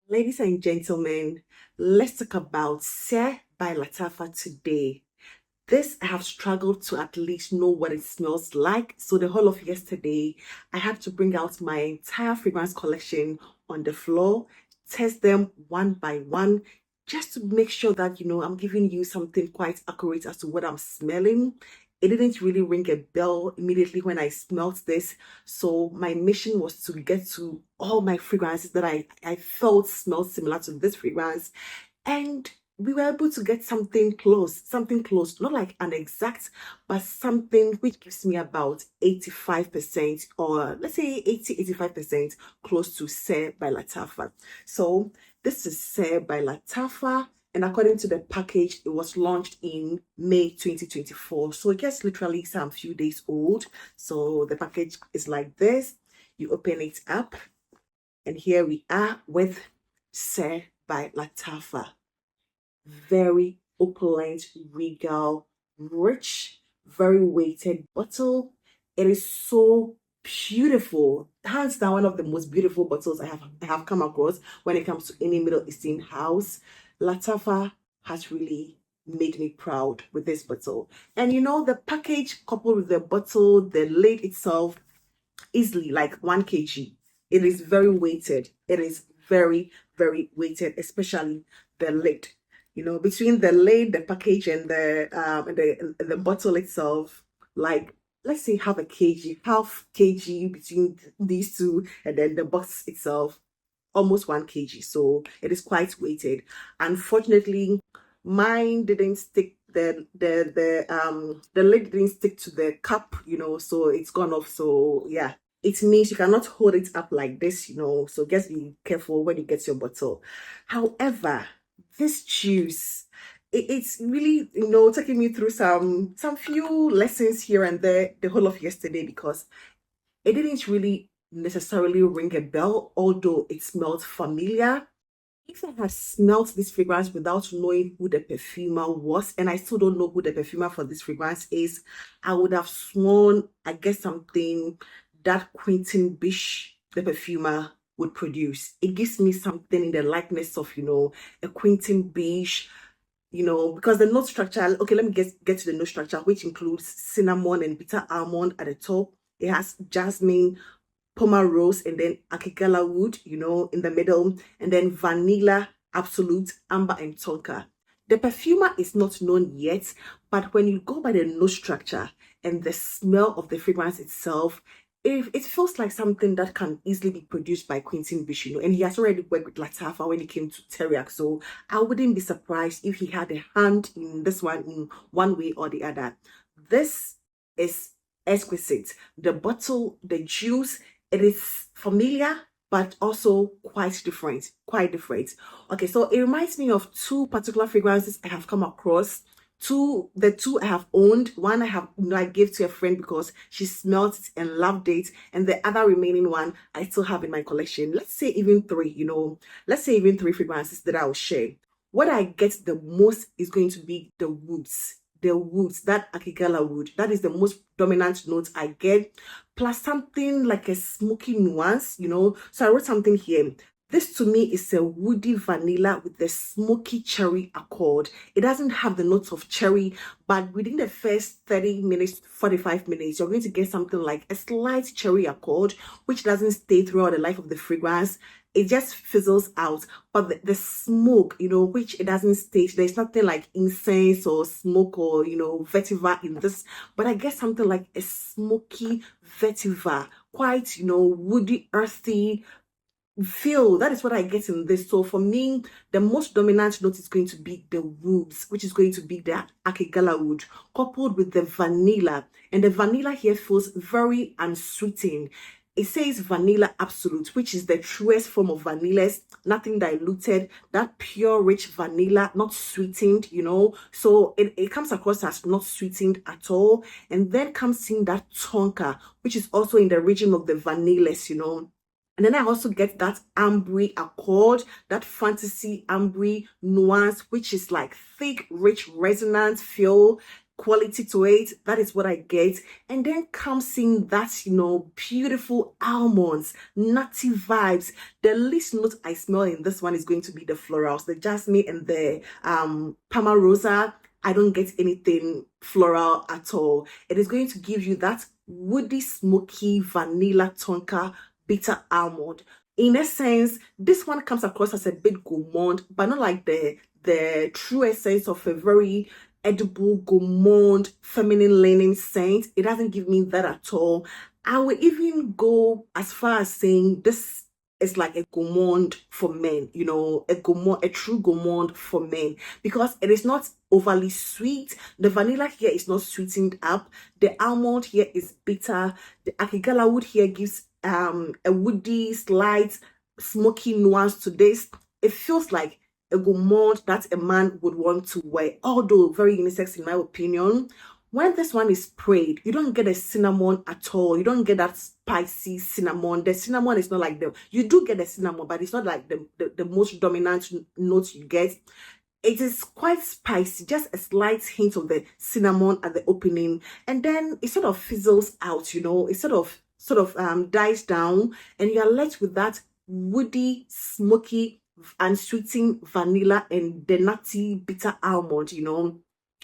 Ladies and gentlemen, let's talk about Sehr by Lattafa today. This I have struggled to at least know what it smells like. So the whole of yesterday, I had to bring out my entire fragrance collection on the floor, test them one by one, just to make sure that I'm giving you something quite accurate as to what I'm smelling. It didn't really ring a bell immediately when I smelt this. So my mission was to get to all my fragrances that I felt smelled similar to this fragrance. And we were able to get something close, not like an exact, but something which gives me about 85%, or let's say 85% close to Sehr by Lattafa. So this is Sehr by Lattafa. And according to the package, it was launched in May 2024. So just literally some few days old. So the package is like this. You open it up, and here we are with Sehr by Lattafa. Very opulent, regal, rich, very weighted bottle. It is so beautiful. Hands down, one of the most beautiful bottles I have come across when it comes to any Middle Eastern house. Lattafa has really made me proud with this bottle. And the package coupled with the bottle, the lid itself, easily like 1 kg. It is very weighted. It is very, very weighted, especially the lid. Between the lid, the package, and the bottle itself, like let's say half kg between these two, and then the box itself, almost 1 kg. So it is quite weighted. Unfortunately, mine didn't stick, the lid didn't stick to the cup, so it's gone off. So yeah, it means you cannot hold it up like this, so just be careful when you get your bottle. However, this juice, it's really, taking me through some few lessons here and there the whole of yesterday, because it didn't really necessarily ring a bell, although it smelled familiar. If I had smelt this fragrance without knowing who the perfumer was, and I still don't know who the perfumer for this fragrance is, I would have sworn, I guess, something that Quentin Bish, the perfumer, would produce. It gives me something in the likeness of, a Quentin Bish, because the note structure, okay, let me get to the note structure, which includes cinnamon and bitter almond at the top. It has jasmine, pomerose, and then akigala wood, in the middle, and then vanilla, absolute, amber, and tonka. The perfumer is not known yet, but when you go by the note structure and the smell of the fragrance itself, it feels like something that can easily be produced by Quentin Bish, and he has already worked with Lattafa when it came to Teriyaki. So I wouldn't be surprised if he had a hand in this one in one way or the other. This is exquisite. The bottle, the juice, it is familiar, but also quite different. Quite different. Okay, so it reminds me of two particular fragrances I have come across. The two I have owned. One I gave to a friend because she smelled it and loved it, and the other remaining one I still have in my collection. Let's say even three. Let's say even three fragrances that I will share. What I get the most is going to be the woods. The woods, that akigala wood, that is the most dominant note I get, plus something like a smoky nuance. So I wrote something here. This to me is a woody vanilla with a smoky cherry accord. It doesn't have the notes of cherry, but within the first 30 minutes, 45 minutes, you're going to get something like a slight cherry accord, which doesn't stay throughout the life of the fragrance. It just fizzles out. But the smoke, which it doesn't stay, there's nothing like incense or smoke or, vetiver in this, but I get something like a smoky vetiver, quite, woody, earthy feel. That is what I get in this. So for me, the most dominant note is going to be the woods, which is going to be the akigala wood, coupled with the vanilla. And the vanilla here feels very unsweetened. It says vanilla absolute, which is the truest form of vanilla, nothing diluted, that pure rich vanilla, not sweetened, so it comes across as not sweetened at all. And then comes in that tonka, which is also in the region of the vanillas, and then I also get that ambre accord, that fantasy ambre nuance, which is like thick, rich, resonant feel. quality to it. That is what I get. And then comes in that, beautiful almonds, nutty vibes. The least note I smell in this one is going to be the florals, the jasmine and the Palmarosa. I don't get anything floral at all. It is going to give you that woody, smoky, vanilla tonka, bitter almond. In essence, this one comes across as a bit gourmand, but not like the true essence of a very edible, gourmand, feminine leaning scent. It doesn't give me that at all. I would even go as far as saying this is like a gourmand for men, a true gourmand for men, because it is not overly sweet. The vanilla here is not sweetened up. The almond here is bitter. The akigala wood here gives a woody, slight, smoky nuance to this. It feels like a gourmand that a man would want to wear, although very unisex in my opinion. When this one is sprayed, you don't get a cinnamon at all. You don't get that spicy cinnamon. The cinnamon is not like you do get the cinnamon, but it's not like the most dominant note you get. It is quite spicy, just a slight hint of the cinnamon at the opening, and then it sort of fizzles out, it sort of dies down, and you're left with that woody, smoky, and sweeting vanilla and the nutty, bitter almond,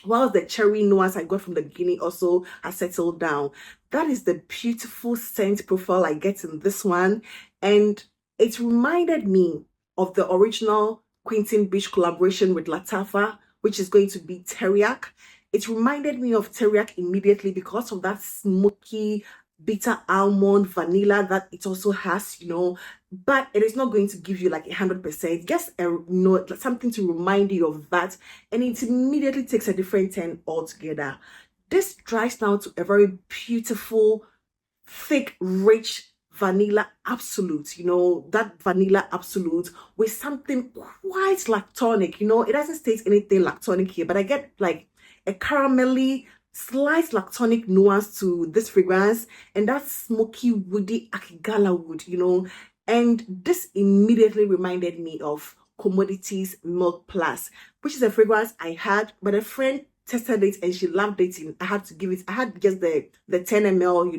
whilst the cherry nuance I got from the beginning also has settled down. That is the beautiful scent profile I get in this one, and it reminded me of the original Quentin Beach collaboration with Lattafa, which is going to be Teriyaki. It reminded me of Teriyaki immediately because of that smoky, bitter almond, vanilla that it also has, but it is not going to give you like 100%. Just something to remind you of that, and it immediately takes a different turn altogether. This dries down to a very beautiful, thick, rich vanilla absolute, that vanilla absolute with something quite lactonic. It doesn't state anything lactonic here, but I get like a caramelly, slight lactonic nuance to this fragrance, and that smoky, woody akigala wood, and this immediately reminded me of Commodities Milk Plus, which is a fragrance I had, but a friend tested it and she loved it, and I had to give it. I had just the 10 ml,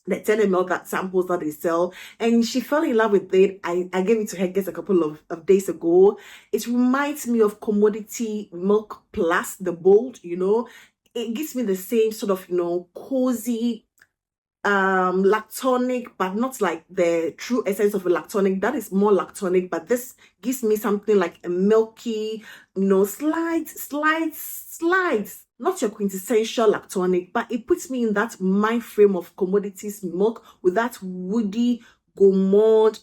the 10 ml that samples that they sell, and she fell in love with it. I gave it to her just a couple of days ago. It reminds me of Commodity Milk Plus, the bold, it gives me the same sort of, cozy, lactonic, but not like the true essence of a lactonic. That is more lactonic, but this gives me something like a milky, slides, not your quintessential lactonic, but it puts me in that mind frame of Commodities Milk with that woody, gourmand,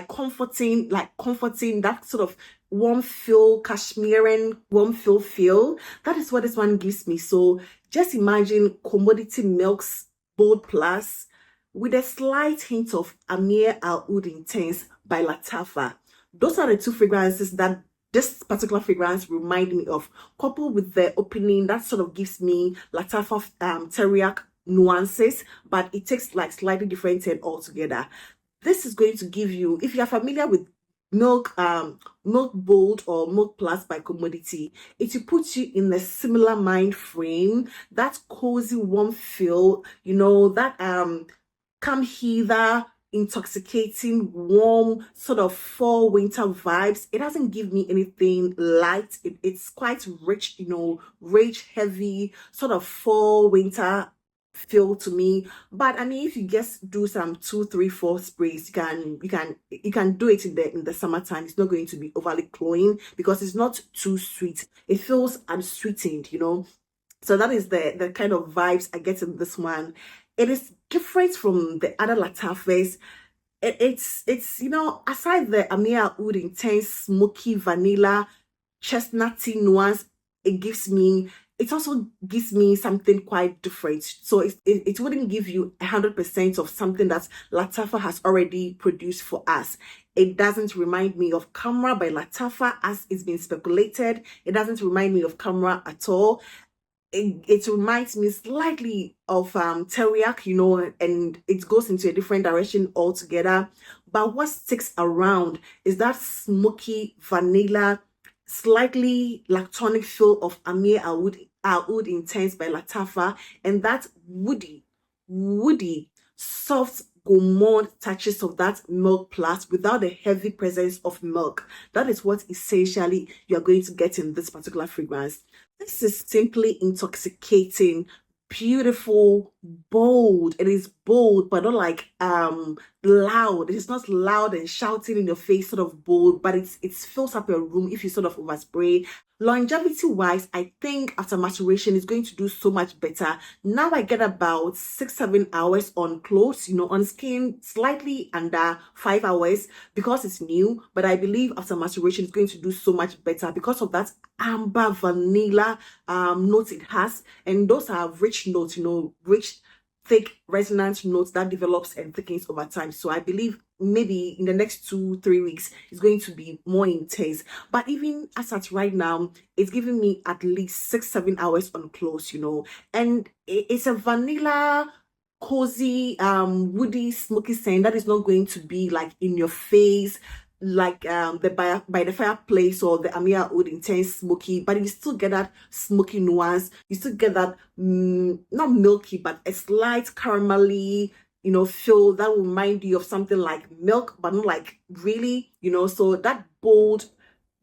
comforting, that sort of warm feel, Cashmerean warm feel. That is what this one gives me. So just imagine Commodity Milk's Bold Plus with a slight hint of Amir Al Oud Intense by Lattafa. Those are the two fragrances that this particular fragrance remind me of, coupled with the opening that sort of gives me Lattafa Teriyaki nuances, but it takes like slightly different turn altogether. This is going to give you, if you are familiar with Milk Bold or Milk Plus by Commodity, it will put you in a similar mind frame, that cozy warm feel, that come hither, intoxicating, warm, sort of fall winter vibes. It doesn't give me anything light. It's quite rich, rich, heavy, sort of fall winter feel to me. But I mean, if you just do some 2, 3, 4 sprays, you can do it in the summertime. It's not going to be overly cloying because it's not too sweet. It feels unsweetened, so that is the kind of vibes I get in this one. It is different from the other Lattafas. It's aside the Amir Al Oud Intense smoky vanilla chestnutty nuance it also gives me something quite different. So it wouldn't give you 100% of something that Lattafa has already produced for us. It doesn't remind me of Camera by Lattafa as it's been speculated. It doesn't remind me of Camera at all. It reminds me slightly of Teriyaki, and it goes into a different direction altogether. But what sticks around is that smoky vanilla, slightly lactonic feel of Amir Oud Intense by Lattafa, and that woody, soft gourmand touches of that milk plus without the heavy presence of milk. That is what essentially you're going to get in this particular fragrance. This is simply intoxicating, beautiful, bold. It is bold, but not like loud. It is not loud and shouting in your face, sort of bold, but it fills up your room if you sort of overspray. Longevity wise, I think after maturation it's going to do so much better. Now I get about 6-7 hours on clothes, on skin slightly under 5 hours because it's new, but I believe after maturation it's going to do so much better because of that amber vanilla notes it has, and those are rich notes, rich thick resonant notes that develops and thickens over time. So I believe maybe in the next 2-3 weeks it's going to be more intense, but even as at right now it's giving me at least 6-7 hours on close, and it's a vanilla cozy woody smoky scent that is not going to be like in your face like the by the fireplace or the Amir Oud Intense smoky, but you still get that smoky nuance. You still get that not milky, but a slight caramelly, feel that will remind you of something like milk, but not like really, So that bold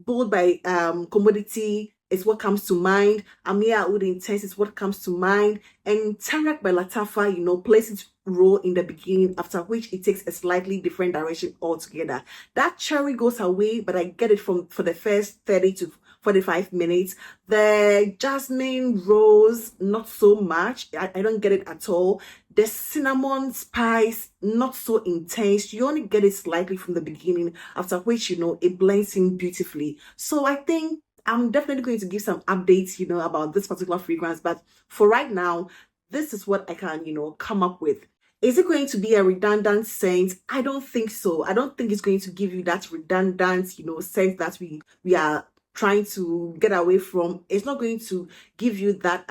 by commodity is what comes to mind. Amir Oud Intense is what comes to mind, and Tarak by Lattafa, plays its role in the beginning, after which it takes a slightly different direction altogether. That cherry goes away, but I get it for the first 30 to 45 minutes. The jasmine rose, not so much. I don't get it at all. The cinnamon spice, not so intense. You only get it slightly from the beginning, after which, it blends in beautifully. So I think I'm definitely going to give some updates, about this particular fragrance. But for right now, this is what I can, come up with. Is it going to be a redundant scent? I don't think so. I don't think it's going to give you that redundant, scent that we are trying to get away from. It's not going to give you that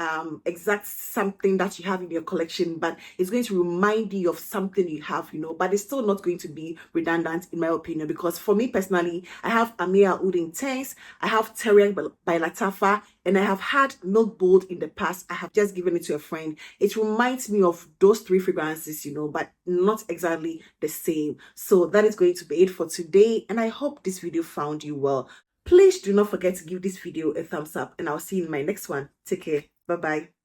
exact something that you have in your collection, but it's going to remind you of something you have, but it's still not going to be redundant in my opinion, because for me personally, I have Amir Oud Intense, I have Teriyaki by Lattafa, and I have had Milk Bold in the past. I have just given it to a friend. It reminds me of those 3 fragrances, but not exactly the same. So that is going to be it for today, and I hope this video found you well. Please do not forget to give this video a thumbs up, and I'll see you in my next one. Take care. Bye-bye.